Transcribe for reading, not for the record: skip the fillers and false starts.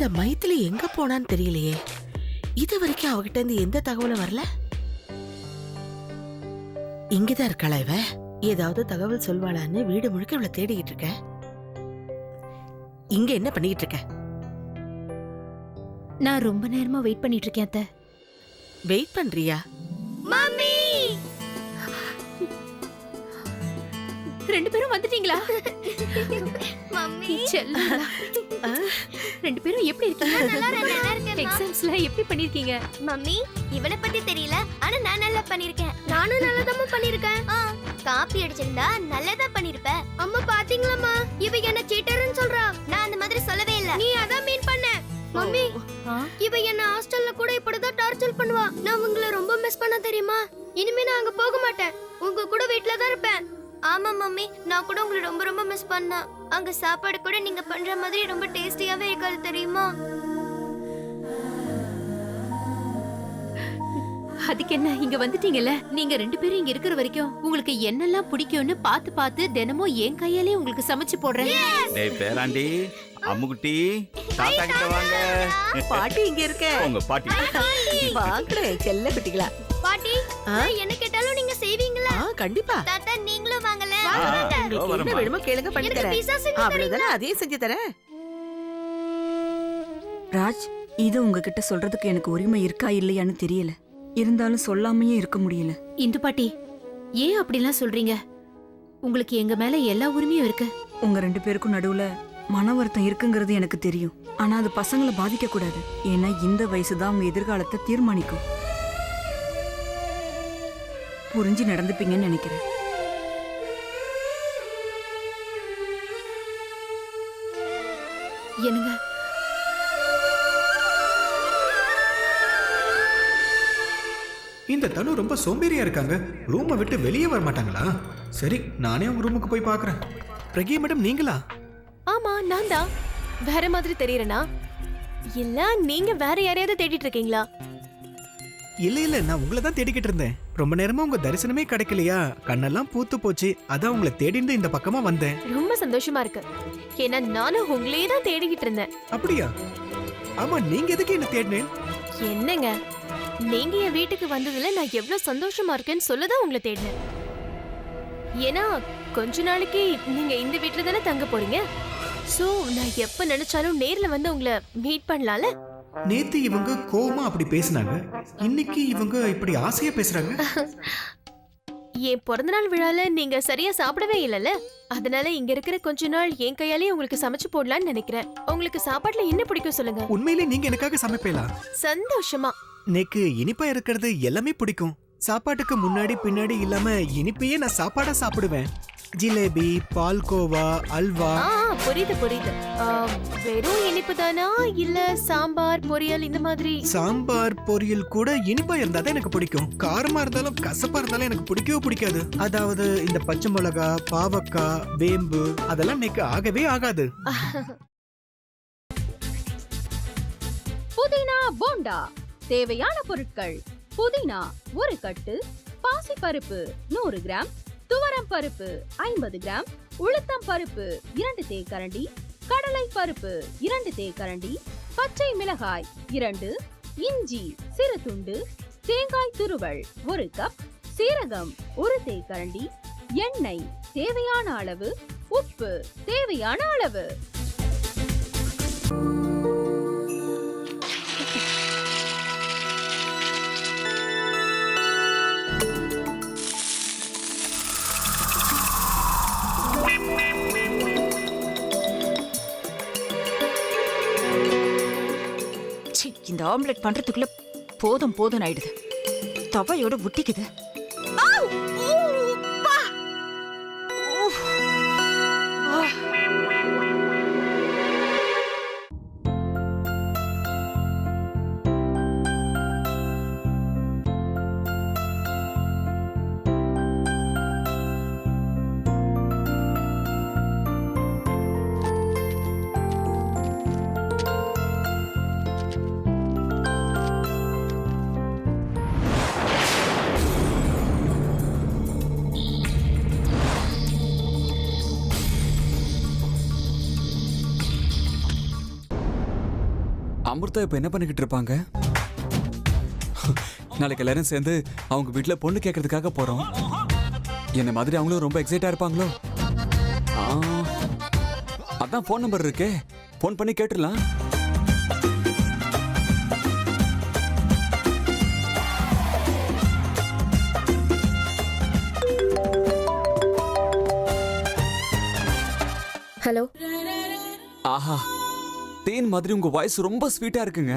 இந்த மைத்திலி எங்க போனான்னு தெரியலையே. இது வரைக்கும் அவகிட்ட இருந்து எந்த தகவலும் வரல. இங்கதான் இருக்காளா இவ? ஏதாவது தகவல் சொல்வாளான்னு வீடு முழுக்க இவளை தேடிக்கிட்டு இருக்க. இங்க என்ன பண்ணிக்கிட்டு இருக்க? நான் ரொம்ப நேரமா வெயிட் பண்ணிட்டு இருக்கேன் அத்தை. வெயிட் பண்றியா? மம்மி, ரெண்டு பேரும் வந்துட்டீங்களா? மம்மி செல்லம், ரெண்டு பேரும் எப்படி இருக்கீங்க? எக்ஸாம்ஸ்ல எப்படி பண்ணிருக்கீங்க? மம்மி, இவனை பத்தி தெரியல, ஆனா நான் நல்லா பண்ணிருக்கேன். நானும் நல்லதாமா பண்ணிருக்கேன். காப்பி அடிச்சிருந்தா நல்லதா பண்ணிருப்ப. அம்மா பாத்தீங்களாம்மா, இவ என்ன சீட்டர்னு சொல்றா. நான் அந்த மாதிரி சொல்லவே இல்ல. நீ அதான் மீன் பண்ண. மம்மி, இவ என்ன ஹாஸ்டல்ல கூட இப்படிதான் டார்ச்சர் பண்ணுவா. நான் உங்களை ரொம்ப மிஸ் பண்ண தெரியுமா? இனிமே நான் அங்க போக மாட்டேன். உங்க கூட வீட்ல தான் இருப்பேன். ஆமா மம்மி, நான் கூட உங்களை ரொம்ப ரொம்ப மிஸ் பண்ணேன். அங்க சாப்பாடு கூட நீங்க பண்ற மாதிரி ரொம்ப டேஸ்டியாவே இருக்காது தெரியுமா? அதுக்கு என்ன, இங்க வந்துட்டீங்கல்ல. நீங்க ரெண்டு பேரும் இங்க இருக்கிற வரைக்கும் உங்களுக்கு என்னெல்லாம் பிடிக்கும்னு பார்த்து பார்த்து தினமும் என் கையாலே உங்களுக்கு சமைச்சு போடுறேன். டேய் பேராண்டி, அம்முக்குட்டி, தாத்தா கிட்ட வாங்க. பாட்டி இங்க இருக்க. உங்க பாட்டி வாங்கடே செல்ல குட்டிகளா. பாட்டி, என்ன கேட்டாலும் நீங்க செய்வீங்களா? கண்டிப்பா. தாத்தா நீங்களும் வாங்கல. உங்களுக்கு என்ன வேணுமோ கேளுங்க, பண்ணி எனக்கு தரேன். பீஸா செஞ்சு அவ்வளவுதானே, அதையும் செஞ்சு தரேன். ராஜ், இது உங்ககிட்ட சொல்றதுக்கு எனக்கு உரிமை இருக்கா இல்லையான்னு தெரியல. இருந்தாலும் சொல்லாமையே இருக்க முடியல. இந்து பாட்டி, ஏன் அப்படிலாம் சொல்றீங்க? உங்களுக்கு எங்க மேல எல்லா உரிமையும் இருக்கு. உங்க ரெண்டு பேருக்கும் நடுவுல மன வருத்தம் இருக்குங்கிறது எனக்கு தெரியும். ஆனா அது பசங்களை பாதிக்க கூடாது. ஏன்னா இந்த வயசுதான் உங்க எதிர்காலத்தை தீர்மானிக்கும். புரிஞ்சு நடந்துப்பீங்கன்னு நினைக்கிறேன். என்னங்க, இந்த தனு ரொம்ப சோம்பேறியா இருக்காங்க. ரூமை விட்டு வெளியே வர மாட்டாங்களா? சரி, நானே உங்க ரூமுக்கு போய் பார்க்கறேன். பிரகியா மேடம், நீங்களா? ஆமா, நான் தான். வேற மாதிரி தெரியறனா? இல்ல நீங்க வேற யாரையாவது தேடிட்டு இருக்கீங்களா? இல்ல, நான் உங்களை தான் தேடிக்கிட்டு இருந்தேன். ரொம்ப நேரமா உங்க தரிசனமே கிடைக்கலையா? கண்ணெல்லாம் பூத்து போச்சு. அதான் உங்களை தேடிட்டு இந்த பக்கமா வந்தேன். ரொம்ப சந்தோஷமா இருக்கு. ஏன்னா நானும் உங்களையே தான் தேடிக்கிட்டு இருந்தேன். அப்படியா? ஆமா, நீங்க எதுக்கு என்ன தேடினேன்? என்னங்க, நீங்க என் வீட்டுக்கு வந்ததுல நான் எவ்வளவு சந்தோஷமா இருக்கேன்னு சொல்லதான் உங்களை தேடினேன். ஏன்னா கொஞ்ச நாளைக்கு நீங்க இந்த வீட்டுல தானே தங்க போறீங்க. சோ நான் எப்ப நினைச்சாலும் நேர்ல வந்து உங்களை மீட் பண்ணலாம்ல. நேத்து இவங்க கோவமா அப்படி பேசினாங்க, இன்னைக்கு இவங்க இப்படி ஆசையா பேசுறாங்க. என் பிறந்தநாள் விழால நீங்க சரியா சாப்பிடவே இல்லைல்ல, அதனால இங்க இருக்கிற கொஞ்ச நாள் என் கையாலே உங்களுக்கு சமைச்சு போடலாம்னு நினைக்கிறேன். உங்களுக்கு சாப்பாட்டுல என்ன பிடிக்கும் சொல்லுங்க. உண்மையிலே நீங்க எனக்காக சமைப்பீங்களா? சந்தோஷமா. எனக்கு இனிப்பா இருக்கிறது எல்லாமே பிடிக்கும். சாப்பாட்டுக்கு முன்னாடி பின்னாடி இல்லாம இனிப்பையே நான் சாப்பாடா சாப்பிடுவேன். ஜிலேபி, பால்கோவா, அல்வா. புரியுது புரியுது. வெறும் இனிப்பு தானா இல்ல சாம்பார் பொரியல் இந்த மாதிரி? சாம்பார் பொரியல் கூட இனிப்பா இருந்தாதான் எனக்கு பிடிக்கும். காரமா இருந்தாலும் கசப்பா இருந்தாலும் எனக்கு பிடிக்கவே பிடிக்காது. அதாவது இந்த பச்சை மிளகா, பாவக்காய், வேம்பு அதெல்லாம் எனக்கு ஆகவே ஆகாது. புதினா போண்டா. தேவையான பொருட்கள்: புதினா 1 கட்டு, பாசிப்பருப்பு 100 கிராம், துவரம் பருப்பு 50 கிராம், உளுத்தம் பருப்பு 2 தேக்கரண்டி, கடலை பருப்பு 2 தேக்கரண்டி, பச்சை மிளகாய் 2, இஞ்சி சிறு துண்டு, தேங்காய் துருவல் 1 கப், சீரகம் 1 தேக்கரண்டி, எண்ணெய் தேவையான அளவு, உப்பு தேவையான அளவு. இந்த ஆம்லெட் பண்றதுக்குள்ள போதும் போதும் ஆயிடுது. தவையோட ஒட்டிக்குது. அமிர்தா இப்ப என்ன பண்ணிக்கிட்டு இருப்பாங்க? நாளைக்கு எல்லாரும் சேர்ந்து அவங்க வீட்டுல பொண்ணு கேட்கறதுக்காக போறோம். என்ன மாதிரி அவங்களும் ரொம்ப எக்ஸைட்டா இருப்பாங்களோ? அதான் ஃபோன் நம்பர் இருக்கே, ஃபோன் பண்ணி கேட்டுடலாம். ஹலோ. ஆஹா, தேன் மாதிரி உங்க வாய்ஸ் ரொம்ப ஸ்வீட்டா இருக்குங்க.